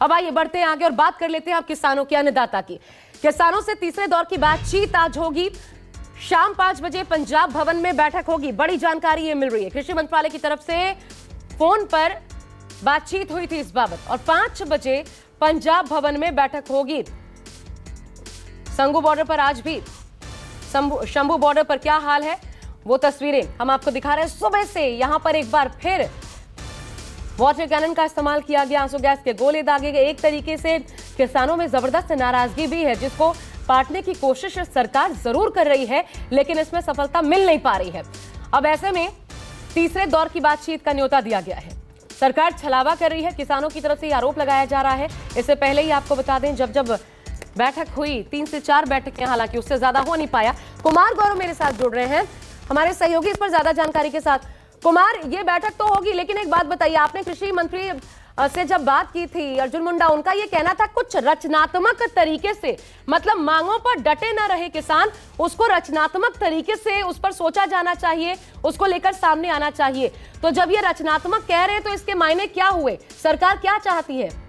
अब आइए बढ़ते हैं आगे और बात कर लेते हैं अब किसानों की, अन्नदाता की। किसानों से तीसरे दौर की बातचीत आज होगी। शाम 5 बजे पंजाब भवन में बैठक होगी। बड़ी जानकारी ये मिल रही है, कृषि मंत्रालय की तरफ से फोन पर बातचीत हुई थी इस बाबत और 5 बजे पंजाब भवन में बैठक होगी। संगू बॉर्डर पर आज भी शंभू बॉर्डर पर क्या हाल है वो तस्वीरें हम आपको दिखा रहे हैं। सुबह से यहां पर एक बार फिर वाटर कैनन का इस्तेमाल किया गया, आंसू गैस के गोले दागे गए। एक तरीके से किसानों में जबरदस्त नाराजगी भी है, जिसको पाटने की कोशिश सरकार जरूर कर रही है, लेकिन इसमें सफलता मिल नहीं पा रही है। अब ऐसे में तीसरे दौर की बातचीत का न्योता दिया गया है। सरकार छलावा कर रही है, किसानों की तरफ से ये आरोप लगाया जा रहा है। इससे पहले ही आपको बता दें, जब बैठक हुई 3 से 4 बैठकें, हालांकि उससे ज्यादा हो नहीं पाया। कुमार गौरव मेरे साथ जुड़ रहे हैं, हमारे सहयोगी इस पर ज्यादा जानकारी के साथ। कुमार, ये बैठक तो होगी, लेकिन एक बात बताइए, आपने कृषि मंत्री से जब बात की थी अर्जुन मुंडा, उनका ये कहना था कुछ रचनात्मक तरीके से, मतलब मांगों पर डटे ना रहे किसान, उसको रचनात्मक तरीके से उस पर सोचा जाना चाहिए, उसको लेकर सामने आना चाहिए। तो जब ये रचनात्मक कह रहे हैं तो इसके मायने क्या हुए? सरकार क्या चाहती है?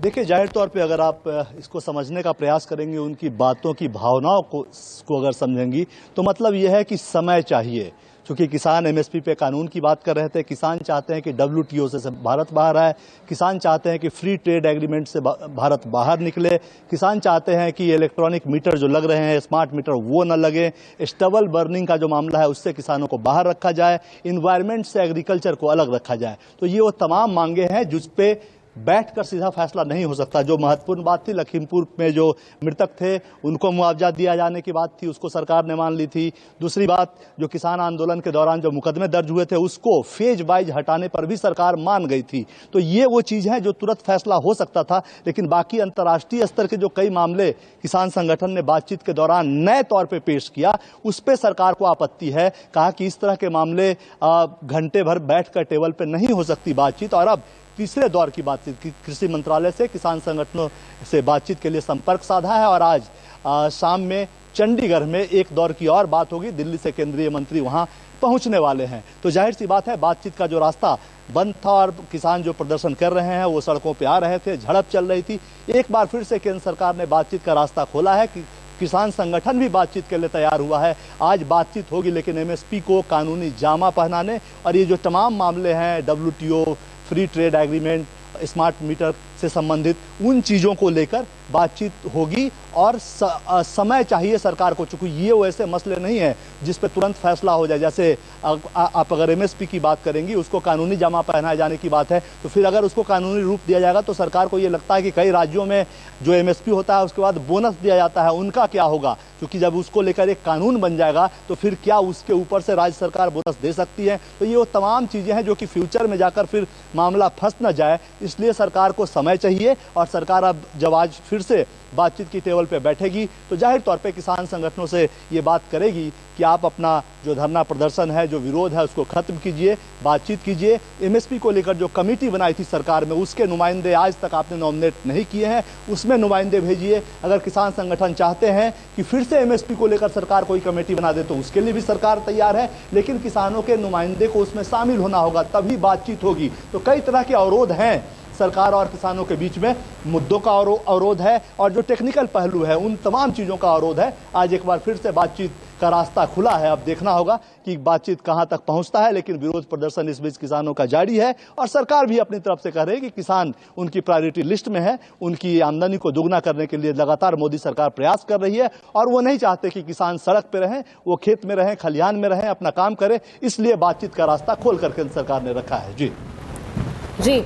देखिए, जाहिर तौर पे अगर आप इसको समझने का प्रयास करेंगे, उनकी बातों की भावनाओं को अगर समझेंगी, तो मतलब यह है कि समय चाहिए। क्योंकि किसान एमएसपी पे कानून की बात कर रहे थे, किसान चाहते हैं कि डब्ल्यूटीओ से भारत बाहर आए, किसान चाहते हैं कि फ्री ट्रेड एग्रीमेंट से भारत बाहर निकले, किसान चाहते हैं कि इलेक्ट्रॉनिक मीटर जो लग रहे हैं, स्मार्ट मीटर, वो न लगे, स्टबल बर्निंग का जो मामला है उससे किसानों को बाहर रखा जाए, इन्वायरमेंट से एग्रीकल्चर को अलग रखा जाए। तो ये वो तमाम मांगे हैं जिस पे बैठकर सीधा फैसला नहीं हो सकता। जो महत्वपूर्ण बात थी, लखीमपुर में जो मृतक थे उनको मुआवजा दिया जाने की बात थी, उसको सरकार ने मान ली थी। दूसरी बात, जो किसान आंदोलन के दौरान जो मुकदमे दर्ज हुए थे उसको फेज वाइज हटाने पर भी सरकार मान गई थी। तो ये वो चीज है जो तुरंत फैसला हो सकता था। लेकिन बाकी अंतर्राष्ट्रीय स्तर के जो कई मामले किसान संगठन ने बातचीत के दौरान नए तौर पर पेश किया, उस पर सरकार को आपत्ति है। कहा कि इस तरह के मामले घंटे भर बैठकर टेबल पर नहीं हो सकती बातचीत। और अब तीसरे दौर की बातचीत की कृषि मंत्रालय से किसान संगठनों से बातचीत के लिए संपर्क साधा है और आज शाम में चंडीगढ़ में एक दौर की और बात होगी। दिल्ली से केंद्रीय मंत्री वहां पहुंचने वाले हैं। तो जाहिर सी बात है, बातचीत का जो रास्ता बंद था और किसान जो प्रदर्शन कर रहे हैं वो सड़कों पे आ रहे थे, झड़प चल रही थी। एक बार फिर से केंद्र सरकार ने बातचीत का रास्ता खोला है कि किसान संगठन भी बातचीत के लिए तैयार हुआ है। आज बातचीत होगी, लेकिन एमएसपी को कानूनी जामा पहनाने और ये जो तमाम मामले हैं, WTO, free trade agreement, smart meter से संबंधित, उन चीज़ों को लेकर बातचीत होगी। और समय चाहिए सरकार को, चूंकि ये वैसे मसले नहीं है जिस पे तुरंत फैसला हो जाए। जैसे आप अगर एमएसपी की बात करेंगी, उसको कानूनी जामा पहनाए जाने की बात है, तो फिर अगर उसको कानूनी रूप दिया जाएगा तो सरकार को ये लगता है कि कई राज्यों में जो एमएसपी होता है उसके बाद बोनस दिया जाता है, उनका क्या होगा? क्योंकि जब उसको लेकर एक कानून बन जाएगा तो फिर क्या उसके ऊपर से राज्य सरकार बोनस दे सकती है? तो ये वो तमाम चीज़ें हैं जो कि फ्यूचर में जाकर फिर मामला फंस न जाए, इसलिए सरकार को समय चाहिए। और सरकार अब जब आज फिर से बातचीत की टेबल पे बैठेगी तो जाहिर तौर पे किसान संगठनों से ये बात करेगी कि आप अपना जो धरना प्रदर्शन है, जो विरोध है, उसको खत्म कीजिए, बातचीत कीजिए। एमएसपी को लेकर जो कमेटी बनाई थी सरकार में, उसके नुमाइंदे आज तक आपने नॉमिनेट नहीं किए हैं, उसमें नुमाइंदे भेजिए। अगर किसान संगठन चाहते हैं कि फिर से एमएसपी को लेकर सरकार कोई कमेटी बना दे तो उसके लिए भी सरकार तैयार है, लेकिन किसानों के नुमाइंदे को उसमें शामिल होना होगा, तभी बातचीत होगी। तो कई तरह के अवरोध हैं सरकार और किसानों के बीच में, मुद्दों का अवरोध है और जो टेक्निकल पहलू है उन तमाम चीज़ों का अवरोध है। आज एक बार फिर से बातचीत का रास्ता खुला है। अब देखना होगा कि बातचीत कहां तक पहुंचता है, लेकिन विरोध प्रदर्शन इस बीच किसानों का जारी है और सरकार भी अपनी तरफ से कह रही है कि किसान उनकी प्रायोरिटी लिस्ट में है। उनकी आमदनी को दुगना करने के लिए लगातार मोदी सरकार प्रयास कर रही है और वो नहीं चाहते कि किसान सड़क पर रहें, वो खेत में रहें, खलिहान में रहें, अपना काम करें। इसलिए बातचीत का रास्ता खोल करके सरकार ने रखा है। जी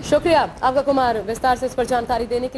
शुक्रिया आपका कुमार, विस्तार से इस पर जानकारी देने के लिए।